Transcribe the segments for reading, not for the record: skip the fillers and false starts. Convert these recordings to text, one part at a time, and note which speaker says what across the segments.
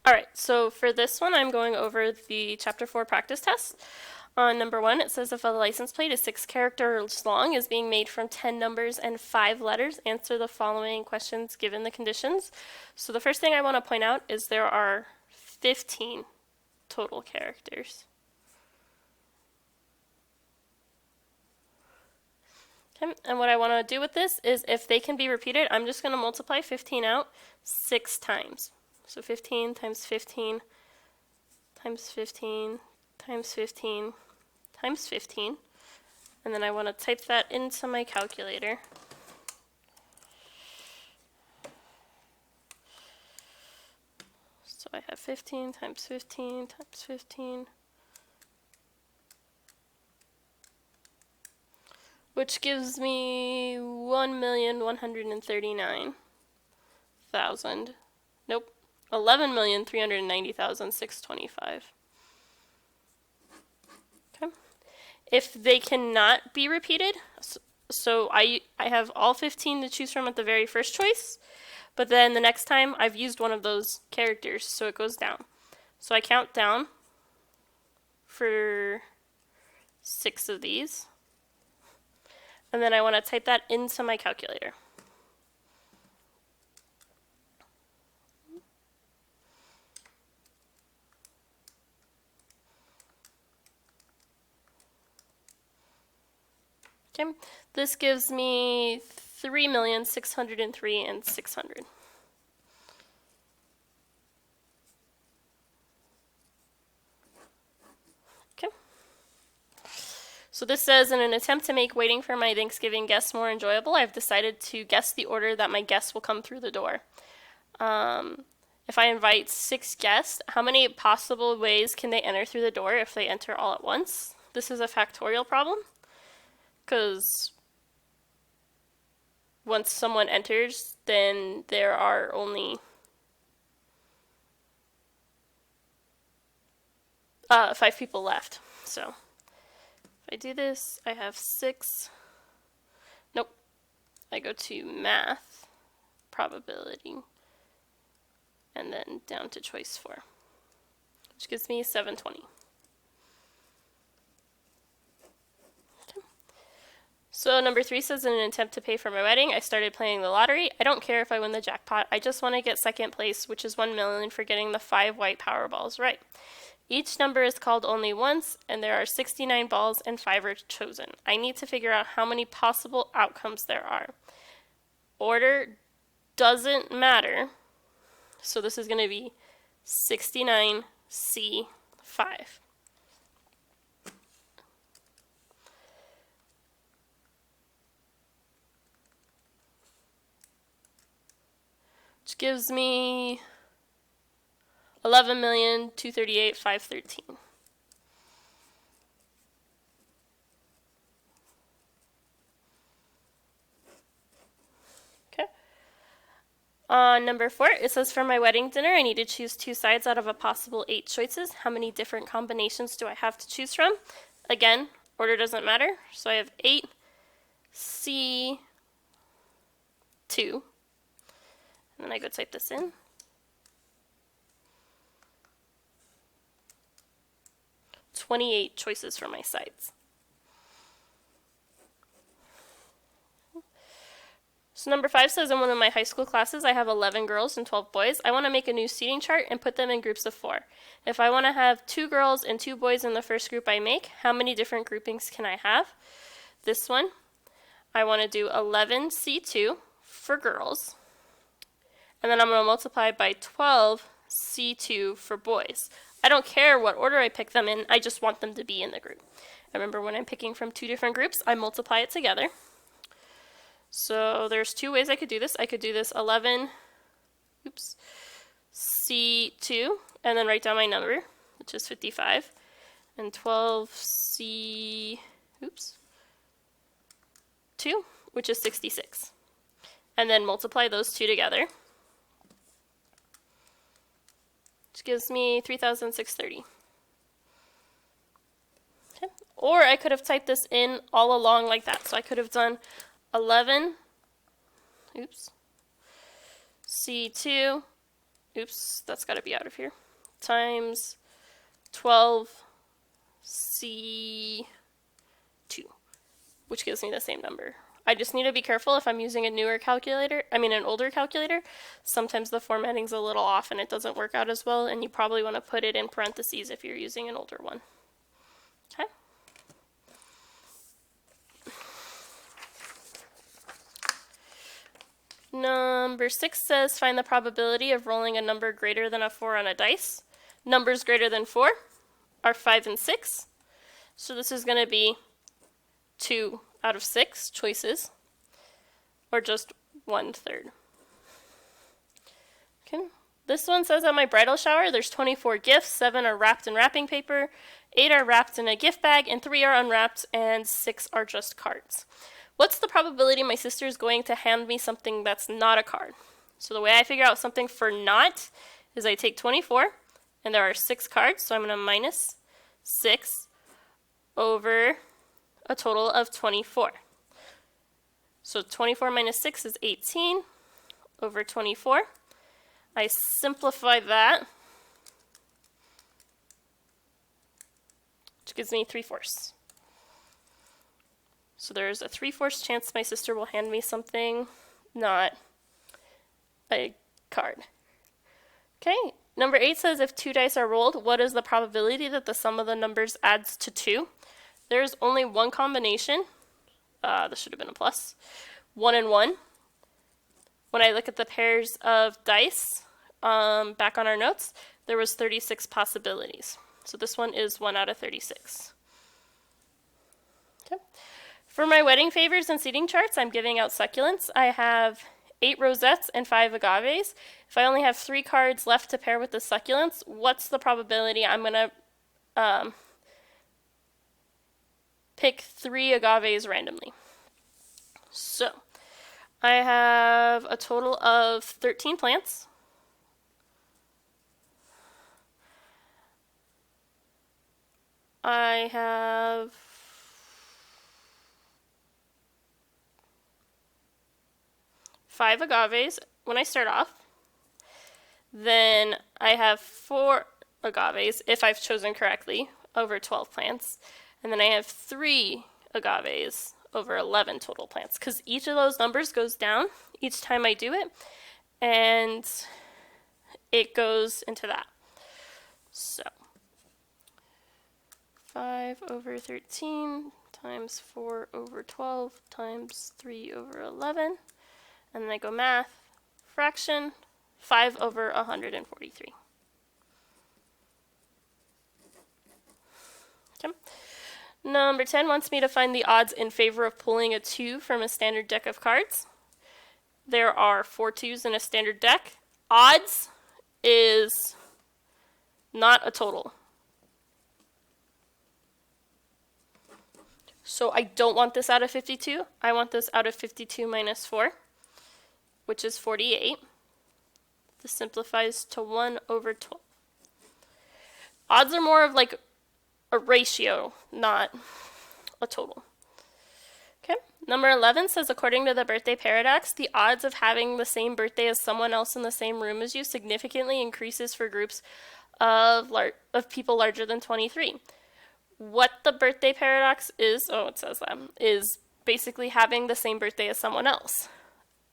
Speaker 1: All right, so for this one, I'm going over the Chapter 4 practice test. On number 1, it says if a license plate is 6 characters long, is being made from 10 numbers and 5 letters, answer the following questions given the conditions. So the first thing I want to point out is there are 15 total characters. Okay, and what I want to do with this is if they can be repeated, I'm just going to multiply 15 out 6 times. So 15 times 15 times 15 times 15 times 15. And then I want to type that into my calculator. So I have 15 times 15 times 15, which gives me 1,139,000. Nope, 11,390,625. Okay. If they cannot be repeated, so I have all 15 to choose from at the very first choice, but then the next time I've used one of those characters, so it goes down. So I count down for 6 of these, and then I want to type that into my calculator. Okay, this gives me 3,603,600. Okay. So this says, in an attempt to make waiting for my Thanksgiving guests more enjoyable, I've decided to guess the order that my guests will come through the door. If I invite 6 guests, how many possible ways can they enter through the door if they enter all at once? This is a factorial problem, because once someone enters, then there are only 5 people left. So if I do this, I have 6. Nope. I go to math, probability, and then down to choice 4, which gives me 720. So number 3 says, in an attempt to pay for my wedding, I started playing the lottery. I don't care if I win the jackpot. I just want to get second place, which is 1 million for getting the 5 white Powerballs right. Each number is called only once, and there are 69 balls and 5 are chosen. I need to figure out how many possible outcomes there are. Order doesn't matter, so this is going to be 69C5. Which gives me 11,238,513. Okay. On number 4, it says, for my wedding dinner, I need to choose 2 sides out of a possible 8 choices. How many different combinations do I have to choose from? Again, order doesn't matter. So I have 8C2. And then I go type this in. 28 choices for my sides. So number 5 says, in one of my high school classes, I have 11 girls and 12 boys. I want to make a new seating chart and put them in groups of 4. If I want to have 2 girls and 2 boys in the first group I make, how many different groupings can I have? This one, I want to do 11C2 for girls. And then I'm going to multiply by 12C2 for boys. I don't care what order I pick them in, I just want them to be in the group. I remember when I'm picking from 2 different groups, I multiply it together. So there's 2 ways I could do this. I could do this 11, C2, and then write down my number, which is 55, and 12C, 2, which is 66. And then multiply those 2 together, which gives me 3,630. Okay. Or I could have typed this in all along like that. So I could have done 11, C2 oops, that's got to be out of here, times 12C2, which gives me the same number. I just need to be careful if I'm using a newer calculator, an older calculator. Sometimes the formatting's a little off and it doesn't work out as well, and you probably want to put it in parentheses if you're using an older one. Okay. Number 6 says find the probability of rolling a number greater than a 4 on a dice. Numbers greater than 4 are 5 and 6. So this is going to be 2 out of 6 choices, or just 1/3. Okay. This one says at my bridal shower, there's 24 gifts, 7 are wrapped in wrapping paper, 8 are wrapped in a gift bag, and 3 are unwrapped, and 6 are just cards. What's the probability my sister is going to hand me something that's not a card? So the way I figure out something for not is I take 24, and there are 6 cards, so I'm going to minus 6 over a total of 24. So 24 minus 6 is 18 over 24. I simplify that, which gives me 3/4. So there's a 3/4 chance my sister will hand me something not a card. Okay, number 8 says if 2 dice are rolled, what is the probability that the sum of the numbers adds to 2? There's only one combination. This should have been a plus. 1 and 1. When I look at the pairs of dice back on our notes, there was 36 possibilities. So this one is 1 out of 36. Okay. For my wedding favors and seating charts, I'm giving out succulents. I have 8 rosettes and 5 agaves. If I only have 3 cards left to pair with the succulents, what's the probability I'm going to pick 3 agaves randomly? So I have a total of 13 plants. I have 5 agaves when I start off. Then I have 4 agaves, if I've chosen correctly, over 12 plants. And then I have 3 agaves over 11 total plants, because each of those numbers goes down each time I do it, and it goes into that. So 5 over 13 times 4 over 12 times 3 over 11, and then I go math, fraction, 5 over 143. Okay. Number 10 wants me to find the odds in favor of pulling a 2 from a standard deck of cards. There are 4 2s in a standard deck. Odds is not a total. So I don't want this out of 52. I want this out of 52 minus 4, which is 48. This simplifies to 1 over 12. Odds are more of like a ratio, not a total. Okay. Number 11 says, according to the birthday paradox, the odds of having the same birthday as someone else in the same room as you significantly increases for groups of people larger than 23. What the birthday paradox is, it says that, is basically having the same birthday as someone else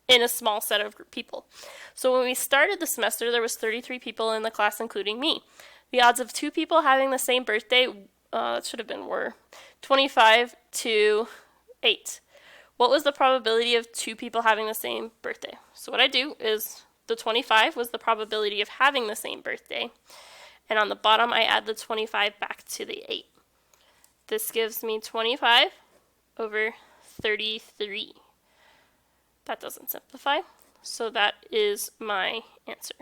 Speaker 1: in a small set of people. So when we started the semester, there was 33 people in the class, including me. The odds of 2 people having the same birthday, were 25 to 8. What was the probability of 2 people having the same birthday? So what I do is the 25 was the probability of having the same birthday. And on the bottom, I add the 25 back to the 8. This gives me 25 over 33. That doesn't simplify, so that is my answer.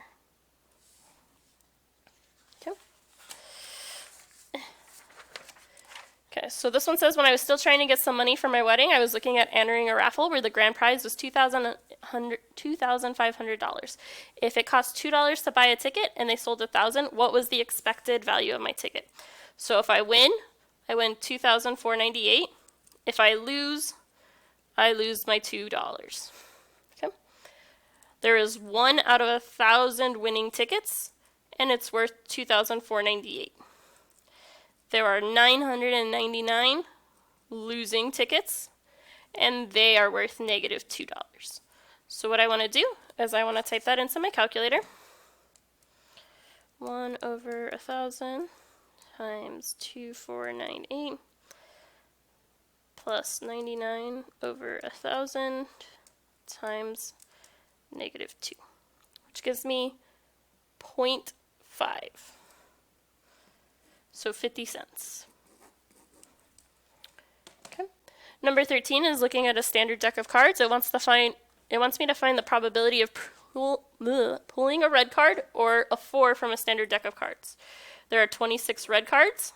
Speaker 1: Okay, so this one says, when I was still trying to get some money for my wedding, I was looking at entering a raffle where the grand prize was $2,500. If it cost $2 to buy a ticket and they sold 1,000, what was the expected value of my ticket? So if I win $2,498. If I lose my $2. Okay. There is 1 out of 1,000 winning tickets, and it's worth $2,498. There are 999 losing tickets, and they are worth negative $2. So what I want to do is I want to type that into my calculator. 1 over 1,000 times 2,498 plus 99 over 1,000 times negative 2, which gives me 0.5. So 50 cents. Okay. Number 13 is looking at a standard deck of cards. It wants me to find the probability of pulling a red card or a 4 from a standard deck of cards. There are 26 red cards.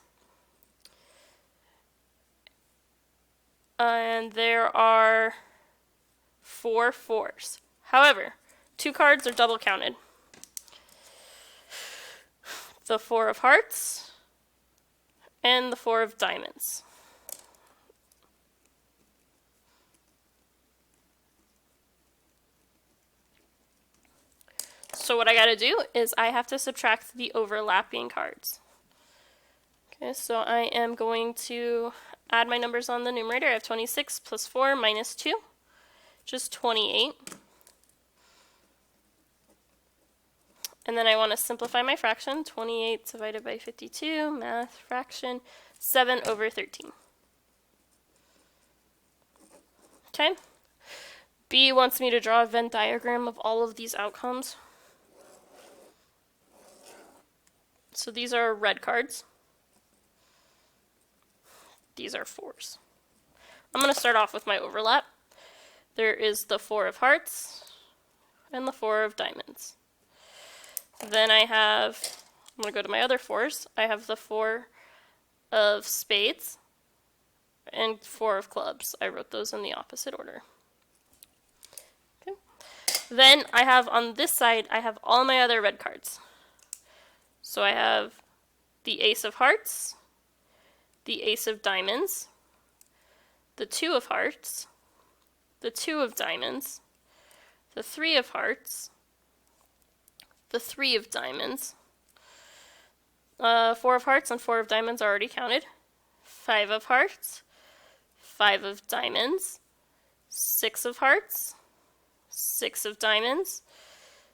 Speaker 1: And there are 4 4s. However, 2 cards are double counted. The 4 of hearts and the 4 of diamonds. So what I gotta do is I have to subtract the overlapping cards. Okay, so I am going to add my numbers on the numerator. I have 26 plus 4 minus 2, just 28. And then I want to simplify my fraction. 28 divided by 52, math, fraction, 7 over 13. Okay. B wants me to draw a Venn diagram of all of these outcomes. So these are red cards. These are 4s. I'm going to start off with my overlap. There is the 4 of hearts and the 4 of diamonds. Then I'm going to go to my other 4s. I have the 4 of spades and 4 of clubs. I wrote those in the opposite order. Okay. Then I have on this side, I have all my other red cards. So I have the ace of hearts, the ace of diamonds, the 2 of hearts, the 2 of diamonds, the 3 of hearts, the 3 of diamonds, 4 of hearts and 4 of diamonds are already counted, 5 of hearts, 5 of diamonds, 6 of hearts, 6 of diamonds,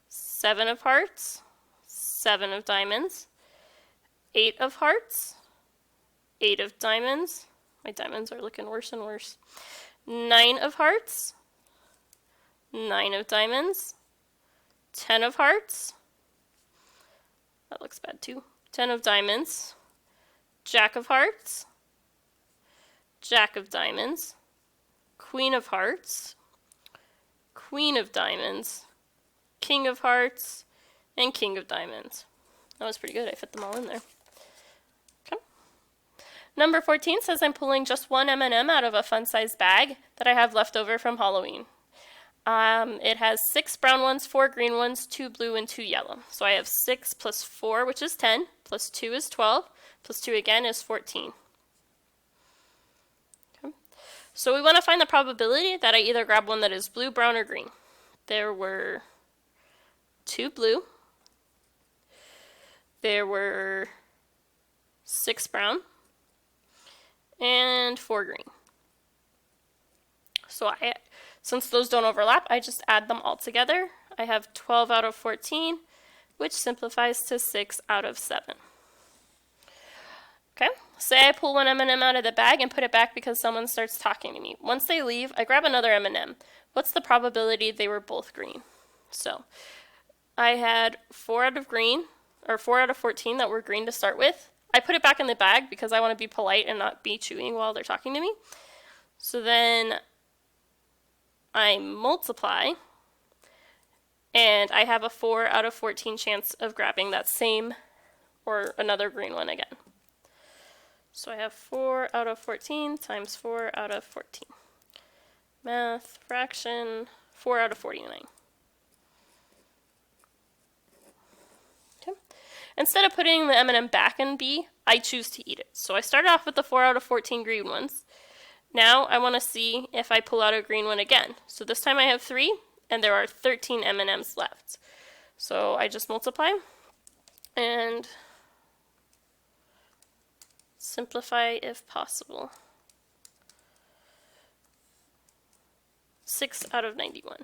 Speaker 1: 7 of hearts, 7 of diamonds, 8 of hearts, 8 of diamonds. My diamonds are looking worse and worse. 9 of hearts, 9 of diamonds, 10 of hearts. That looks bad too. 10 of diamonds, jack of hearts, jack of diamonds, queen of hearts, queen of diamonds, king of hearts, and king of diamonds. That was pretty good. I fit them all in there. Okay. Number 14 says I'm pulling just one M&M out of a fun-sized bag that I have left over from Halloween. It has 6 brown ones, 4 green ones, 2 blue, and 2 yellow. So I have 6 plus 4, which is 10, plus 2 is 12, plus 2 again is 14. Okay. So we want to find the probability that I either grab one that is blue, brown, or green. There were 2 blue. There were 6 brown and 4 green. So since those don't overlap, I just add them all together. I have 12 out of 14, which simplifies to 6 out of 7. Okay, say I pull one M&M out of the bag and put it back because someone starts talking to me. Once they leave, I grab another M&M. What's the probability they were both green? So I had 4 out of green, or 4 out of 14 that were green to start with. I put it back in the bag because I want to be polite and not be chewing while they're talking to me. So then I multiply, and I have a 4 out of 14 chance of grabbing that same or another green one again. So I have 4 out of 14 times 4 out of 14. Math, fraction, 4 out of 49. Okay. Instead of putting the M&M back in B, I choose to eat it. So I started off with the 4 out of 14 green ones. Now I want to see if I pull out a green one again. So this time I have 3, and there are 13 M&Ms left. So I just multiply and simplify if possible. 6 out of 91.